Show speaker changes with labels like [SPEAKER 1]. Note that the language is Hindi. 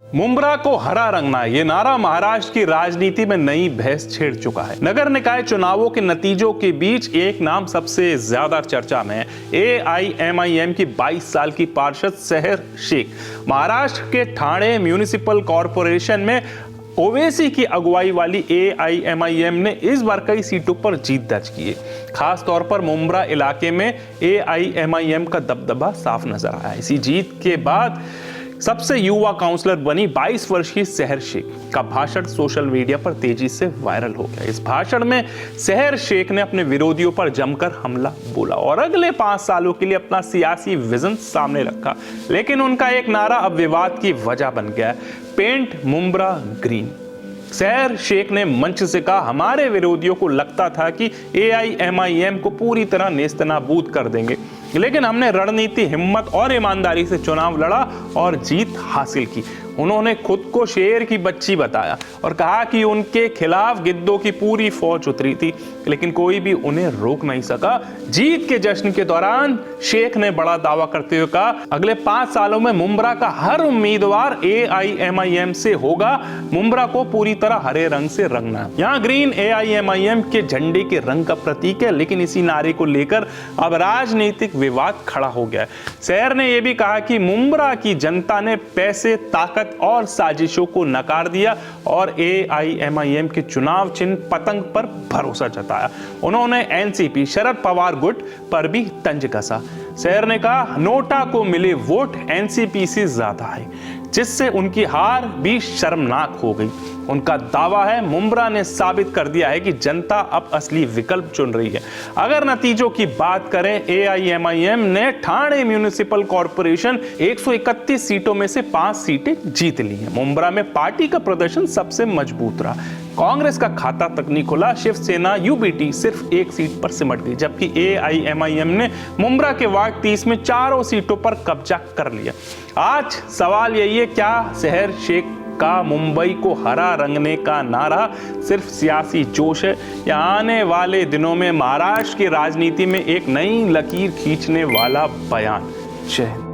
[SPEAKER 1] मुंब्रा को हरा रंगना, ये नारा महाराष्ट्र की राजनीति में नई बहस छेड़ चुका है। नगर निकाय चुनावों के नतीजों के बीच एक नाम सबसे ज्यादा चर्चा में है। AIMIM की 22 साल की पार्षद सेहर शेख महाराष्ट्र के ठाणे म्यूनिसिपल कॉर्पोरेशन में ओवैसी की अगुवाई वाली AIMIM ने इस बार कई सीटों पर जीत दर्ज की है। खास तौर पर मुंब्रा इलाके में AIMIM का दबदबा साफ नजर आया। इसी जीत के बाद सबसे युवा काउंसलर बनी 22 वर्षीय सेहर शेख का भाषण सोशल मीडिया पर तेजी से वायरल हो गया। इस भाषण में सेहर शेख ने अपने विरोधियों पर जमकर हमला बोला और अगले 5 सालों के लिए अपना सियासी विजन सामने रखा। लेकिन उनका एक नारा अब विवाद की वजह बन गया है, पेंट मुंब्रा ग्रीन। सेहर शेख ने मंच से कहा, हमारे विरोधियों को लगता था कि AIMIM को पूरी तरह नेस्तनाबूद कर देंगे, लेकिन हमने रणनीति, हिम्मत और ईमानदारी से चुनाव लड़ा और जीत हासिल की। उन्होंने खुद को शेर की बच्ची बताया और कहा कि उनके खिलाफ गिद्धों की पूरी फौज उतरी थी, लेकिन कोई भी उन्हें रोक नहीं सका। जीत के जश्न के दौरान शेख ने बड़ा दावा करते हुए कहा, अगले 5 सालों में मुंब्रा का हर उम्मीदवार AIMIM से होगा। मुंब्रा को पूरी तरह हरे रंग से रंगना है। यहाँ ग्रीन AIMIM के झंडे के रंग का प्रतीक है, लेकिन इसी नारे को लेकर अब राजनीतिक विवाद खड़ा हो गया है। सेहर ने यह भी कहा कि मुंब्रा की जनता ने पैसे, ताकत और साजिशों को नकार दिया और AIMIM के चुनाव चिन्ह पतंग पर भरोसा जताया। उन्होंने NCP शरद पवार गुट पर भी तंज कसा। सेहर ने कहा, नोटा को मिले वोट NCP से ज्यादा है, जिससे उनकी हार भी शर्मनाक हो गई। उनका दावा है, मुंब्रा ने साबित कर दिया है कि जनता अब असली विकल्प चुन रही है। अगर नतीजों की बात करें, AIMIM ने ठाणे म्यूनिसिपल कॉर्पोरेशन 131 सीटों में से 5 सीटें जीत ली हैं। मुंब्रा में पार्टी का प्रदर्शन सबसे मजबूत रहा। कांग्रेस का खाता तक नहीं खुला। शिवसेना UBT सिर्फ 1 सीट पर सिमट गई, जबकि AIMIM ने मुंब्रा के वार्ड 30 में 4 सीटों पर कब्जा कर लिया। आज सवाल यही है, क्या सेहर शेख का मुंबई को हरा रंगने का नारा सिर्फ सियासी जोश है, या आने वाले दिनों में महाराष्ट्र की राजनीति में एक नई लकीर खींचने वाला बयान? जय हिंद।